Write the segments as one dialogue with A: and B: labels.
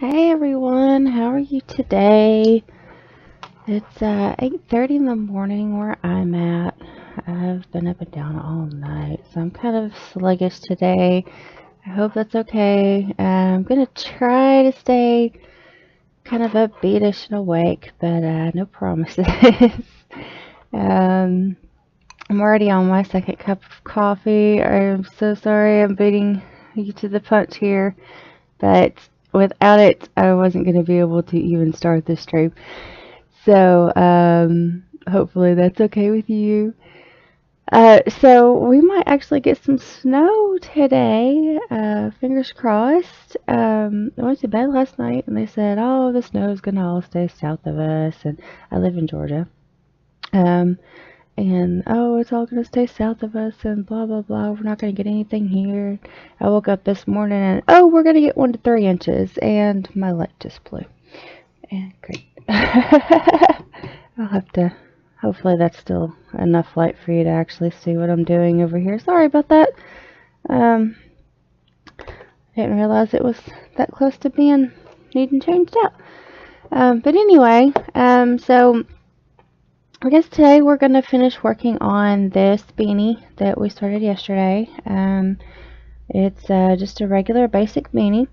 A: Hey everyone, how are you today? It's 8:30 in the morning where I'm at. I've been up and down all night, so I'm kind of sluggish today. I hope that's okay. I'm gonna try to stay kind of upbeatish and awake, but no promises. um, I'm already on my second cup of coffee. I'm so sorry I'm beating you to the punch here, but without it, I wasn't going to be able to even start this stream. So, hopefully that's okay with you. So we might actually get some snow today. Fingers crossed. I went to bed last night and they said, oh, the snow is going to all stay south of us. And I live in Georgia. And oh, it's all going to stay south of us and blah blah blah, we're not going to get anything here. I woke up this morning and oh, we're going to get 1 to 3 inches, and my light just blew. And great. I'll have to, hopefully that's still enough light for you to actually see what I'm doing over here. Sorry about that. Didn't realize it was that close to being needing changed out. But anyway, so I guess today we're going to finish working on this beanie that we started yesterday. It's just a regular basic beanie.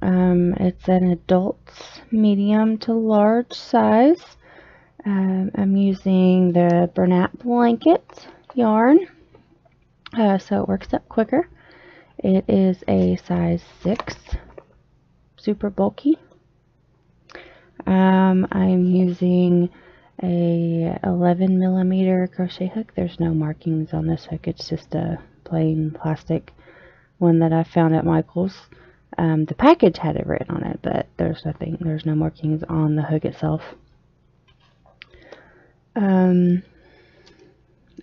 A: It's an adult's medium to large size. I'm using the Bernat Blanket yarn, so it works up quicker. It is a size 6, super bulky. I'm using a 11mm crochet hook. There's no markings on this hook, it's just a plain plastic one that I found at Michael's. The package had it written on it, but there's no markings on the hook itself. And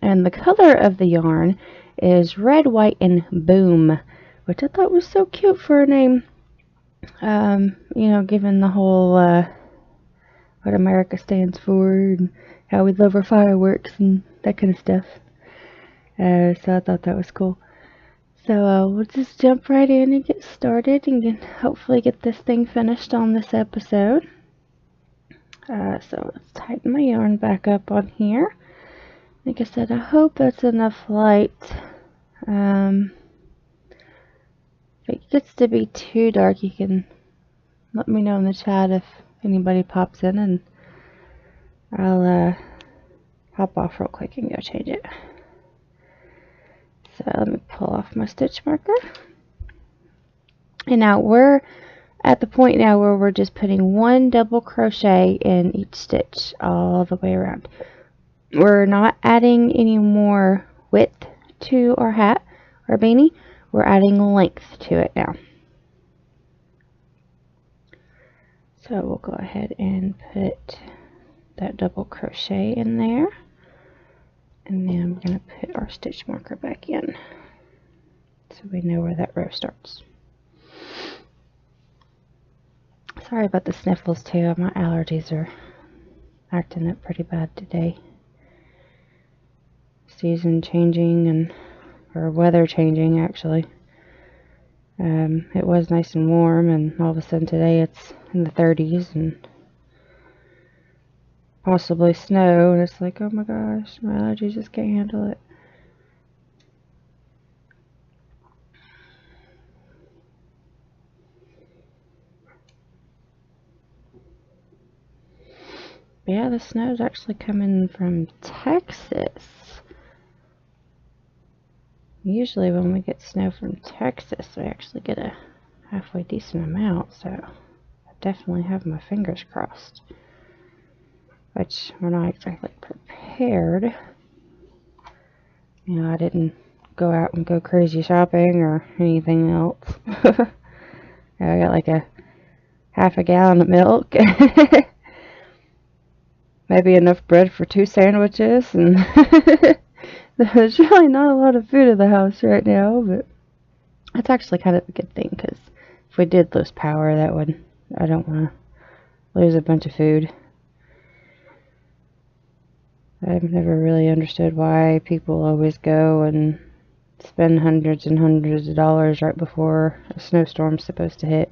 A: the color of the yarn is red, white, and boom, which I thought was so cute for a name. You know, given the whole what America stands for and how we love our fireworks and that kind of stuff. So I thought that was cool. So we'll just jump right in and get started and hopefully get this thing finished on this episode. So let's tighten my yarn back up on here. Like I said, I hope that's enough light. If it gets to be too dark, you can let me know in the chat if anybody pops in, and I'll hop off real quick and go change it. So let me pull off my stitch marker. And now we're at the point now where we're just putting 1 double crochet in each stitch all the way around. We're not adding any more width to our hat or beanie. We're adding length to it now. So we'll go ahead and put that double crochet in there, and then we're going to put our stitch marker back in so we know where that row starts. Sorry about the sniffles too, my allergies are acting up pretty bad today. Season changing or weather changing actually. It was nice and warm, and all of a sudden today it's in the 30s and possibly snow, and it's like, oh my gosh, my allergies just can't handle it. But yeah, the snow is actually coming from Texas. Usually when we get snow from Texas, we actually get a halfway decent amount, so I definitely have my fingers crossed. Which we're not exactly prepared. You know, I didn't go out and go crazy shopping or anything else. I got like a half a gallon of milk. Maybe enough bread for 2 sandwiches, and there's really not a lot of food in the house right now, but that's actually kind of a good thing, because if we did lose power, I don't want to lose a bunch of food. I've never really understood why people always go and spend hundreds and hundreds of dollars right before a snowstorm's supposed to hit.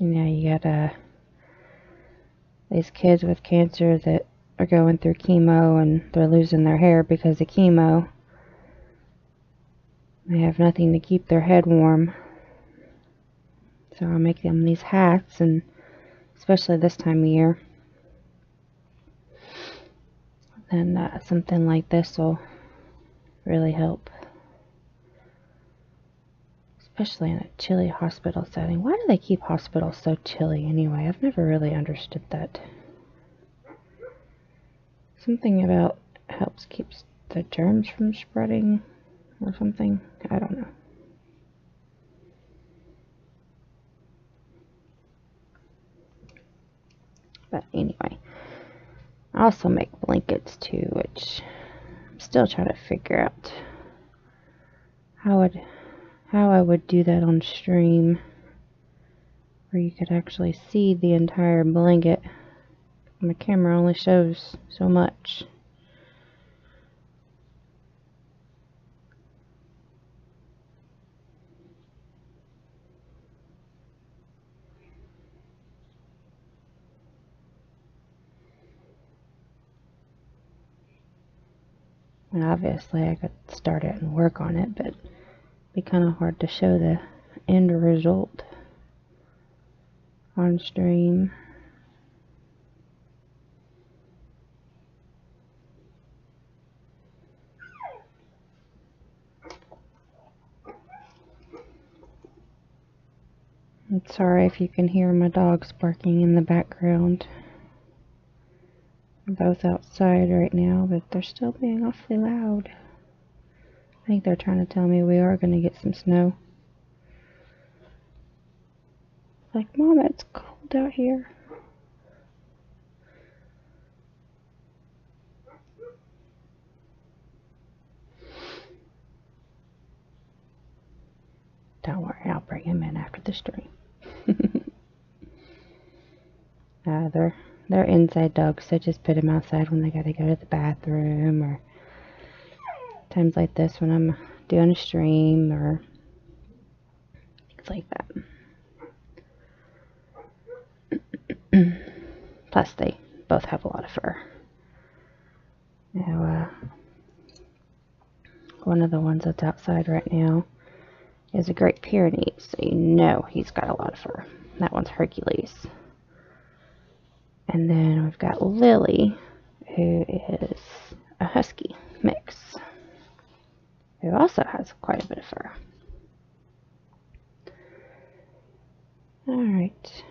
A: You know, you got these kids with cancer that are going through chemo and they're losing their hair because of chemo. They have nothing to keep their head warm. So I'll make them these hats, and especially this time of year. Then something like this will really help. Especially in a chilly hospital setting. Why do they keep hospitals so chilly anyway? I've never really understood that. Something about helps keeps the germs from spreading or something. I don't know. But anyway, I also make blankets too, which I'm still trying to figure out how I would do that on stream, where you could actually see the entire blanket. My camera only shows so much. And obviously I could start it and work on it, but it'd be kind of hard to show the end result on stream. I'm sorry if you can hear my dogs barking in the background. They're both outside right now, but they're still being awfully loud. I think they're trying to tell me we are going to get some snow. Like, Mom, it's cold out here. Don't worry, I'll bring him in after the stream. They're inside dogs, so just put them outside when they gotta go to the bathroom, or times like this when I'm doing a stream, or things like that. Plus, they both have a lot of fur. Now, one of the ones that's outside right now is a Great Pyrenees, so you know he's got a lot of fur. That one's Hercules. And then we've got Lily, who is a Husky mix, who also has quite a bit of fur. Alright,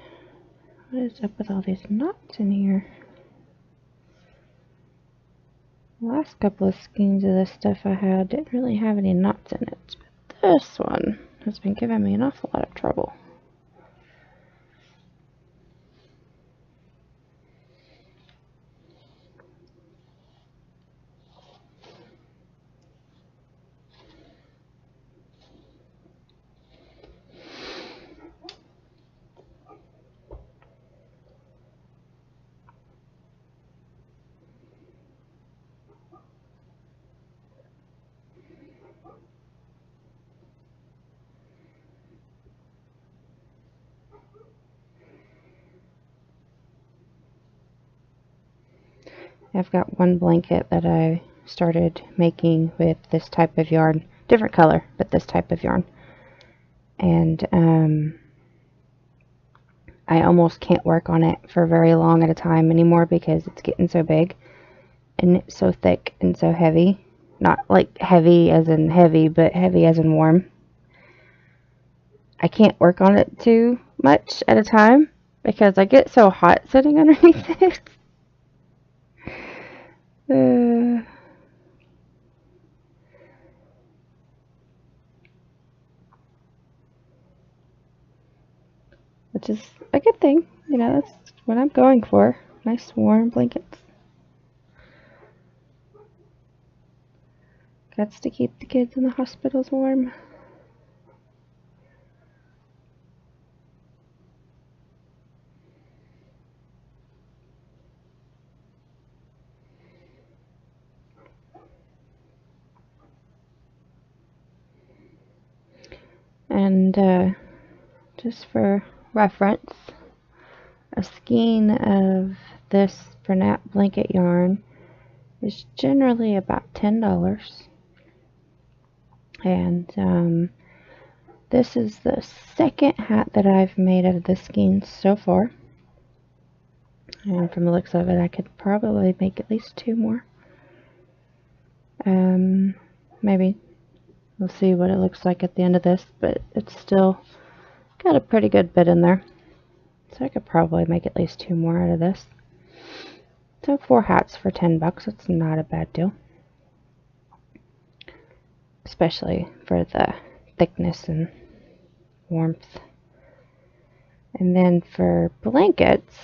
A: what is up with all these knots in here? The last couple of skeins of this stuff I had didn't really have any knots in it, but this one has been giving me an awful lot of trouble. I've got one blanket that I started making with this type of yarn, different color, but this type of yarn. And I almost can't work on it for very long at a time anymore because it's getting so big and it's so thick and so heavy. Not like heavy as in heavy, but heavy as in warm. I can't work on it too much at a time because I get so hot sitting underneath it. Which is a good thing, you know, that's what I'm going for. Nice warm blankets. Gots to keep the kids in the hospitals warm. And just for reference, a skein of this Bernat Blanket yarn is generally about $10. And this is the second hat that I've made out of this skein so far. And from the looks of it, I could probably make at least 2 more. Maybe. We'll see what it looks like at the end of this, but it's still got a pretty good bit in there. So I could probably make at least 2 more out of this. So 4 hats for $10, it's not a bad deal. Especially for the thickness and warmth. And then for blankets,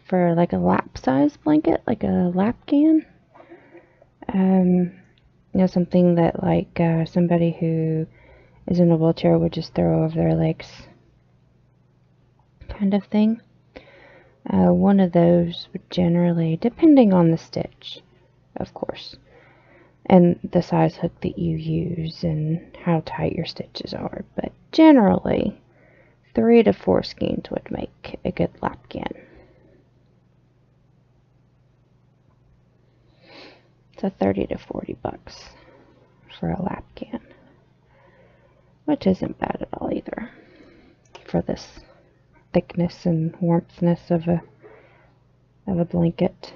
A: for like a lap size blanket, like a lapcan, you know, something that like somebody who is in a wheelchair would just throw over their legs, kind of thing. One of those would generally, depending on the stitch, of course, and the size hook that you use and how tight your stitches are, but generally 3 to 4 skeins would make a good lapcan. So $30 to $40 for a lapcan, which isn't bad at all either for this thickness and warmthness of a blanket.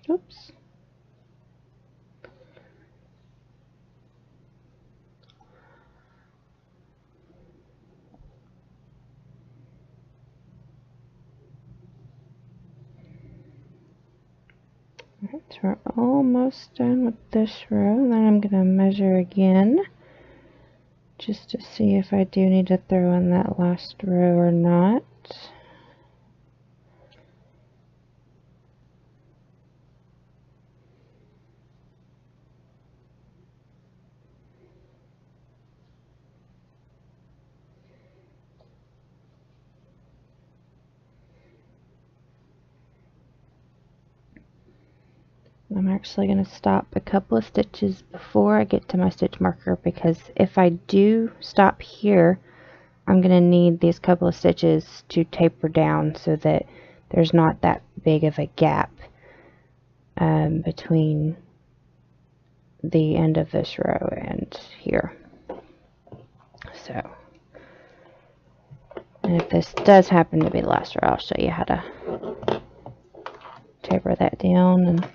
A: Oops. Alright, so we're almost done with this row. Then I'm going to measure again just to see if I do need to throw in that last row or not. I'm actually going to stop a couple of stitches before I get to my stitch marker, because if I do stop here, I'm going to need these couple of stitches to taper down so that there's not that big of a gap between the end of this row and here. So, and if this does happen to be the last row, I'll show you how to taper that down. And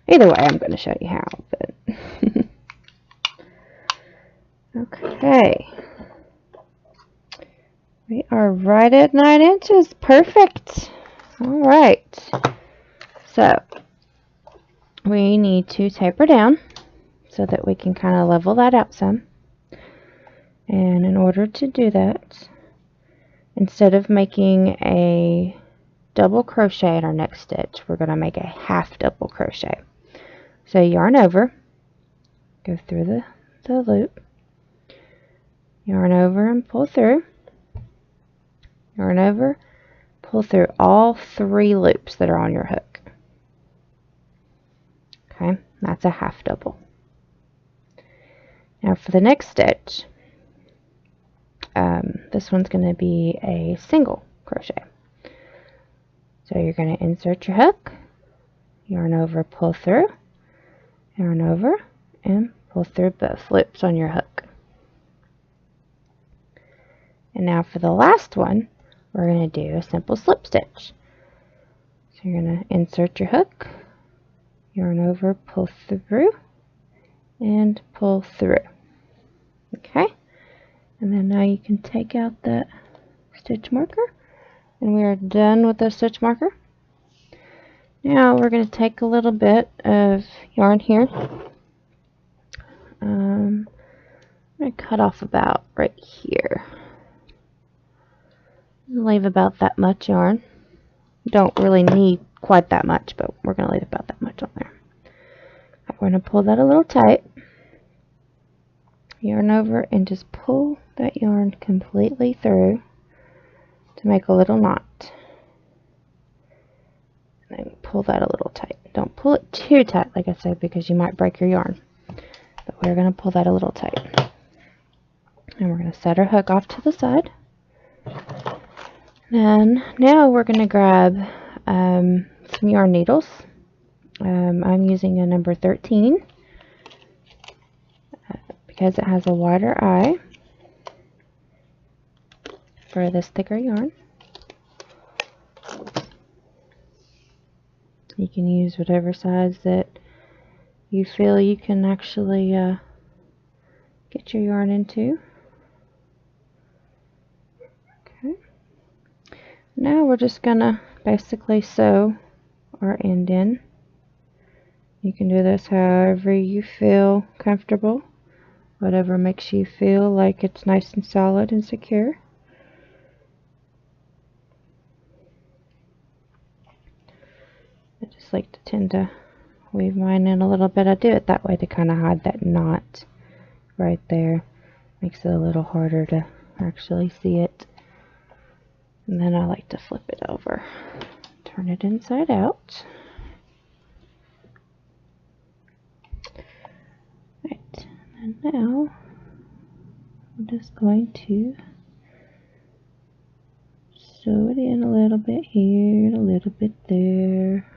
A: either way, I'm going to show you how. But okay, we are right at 9 inches. Perfect. All right. So we need to taper down so that we can kind of level that out some. And in order to do that, instead of making a double crochet in our next stitch, we're going to make a half double crochet. So yarn over, go through the loop, yarn over and pull through, yarn over, pull through all 3 loops that are on your hook. Okay, that's a half double. Now for the next stitch, this one's going to be a single crochet. So you're going to insert your hook, yarn over, pull through, yarn over, and pull through both loops on your hook. And now for the last one, we're going to do a simple slip stitch. So you're going to insert your hook, yarn over, pull through, and pull through. Okay, and then now you can take out that stitch marker, and we are done with the stitch marker. Now we're going to take a little bit of yarn here. I'm going to cut off about right here. Leave about that much yarn. You don't really need quite that much, but we're going to leave about that much on there. Right, we're going to pull that a little tight. Yarn over and just pull that yarn completely through to make a little knot. And then pull that a little tight. Don't pull it too tight, like I said, because you might break your yarn. But we're going to pull that a little tight. And we're going to set our hook off to the side. And now we're going to grab some yarn needles. I'm using a number 13 because it has a wider eye for this thicker yarn. You can use whatever size that you feel you can actually get your yarn into. Okay. Now we're just gonna basically sew our end in. You can do this however you feel comfortable, whatever makes you feel like it's nice and solid and secure. I just like to tend to weave mine in a little bit. I do it that way to kind of hide that knot right there. Makes it a little harder to actually see it. And then I like to flip it over. Turn it inside out. Right, and now I'm just going to sew it in a little bit here and a little bit there.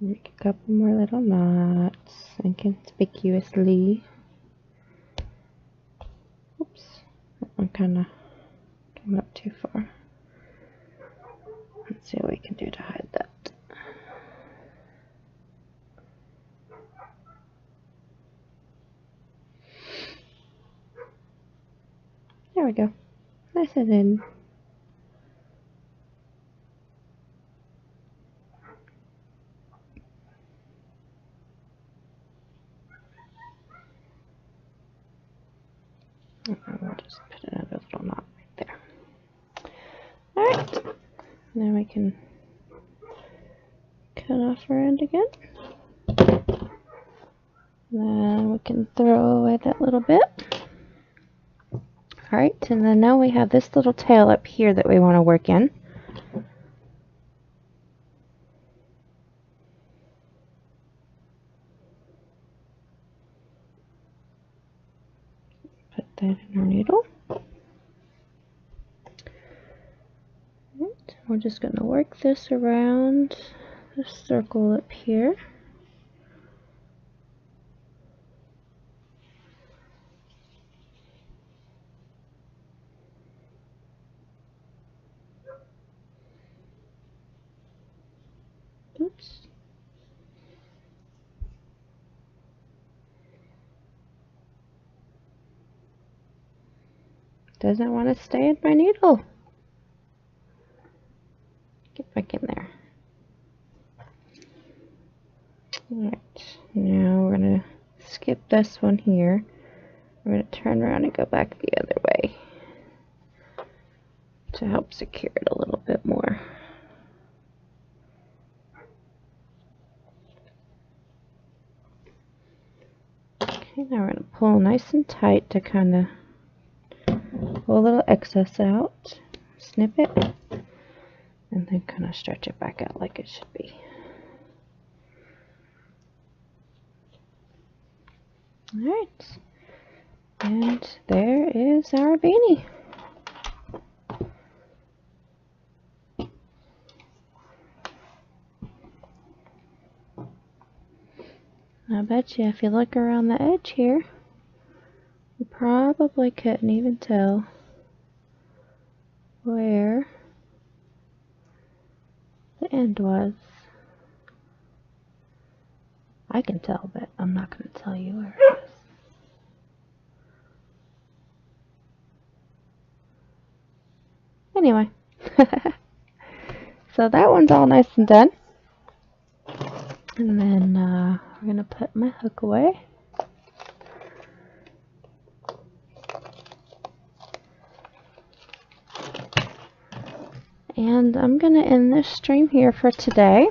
A: Make a couple more little knots inconspicuously. Oops, that one kind of came up too far. Let's see what we can do to hide that. There we go. Nice and in. And we'll just put another little knot right there. Alright, now we can cut off our end again. Then we can throw away that little bit. Alright, and then now we have this little tail up here that we want to work in. Put that in our needle. Right, we're just going to work this around the circle up here. Oops. Doesn't want to stay in my needle. Get back in there. Alright, now we're going to skip this one here. We're going to turn around and go back the other way to help secure it a little bit more. Okay, now we're going to pull nice and tight to kind of pull a little excess out, snip it, and then kind of stretch it back out like it should be. Alright, and there is our beanie. Now bet you if you look around the edge here, you probably couldn't even tell where the end was. I can tell, but I'm not going to tell you where it is. Anyway, so that one's all nice and done. And then we're going to put my hook away. And I'm going to end this stream here for today.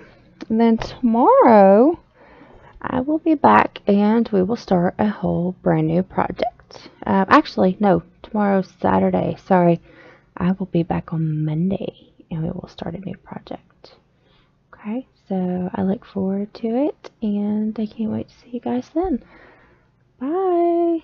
A: And then tomorrow I will be back and we will start a whole brand new project. Actually, no, tomorrow's Saturday. Sorry. I will be back on Monday and we will start a new project. Okay, so I look forward to it and I can't wait to see you guys then. Bye.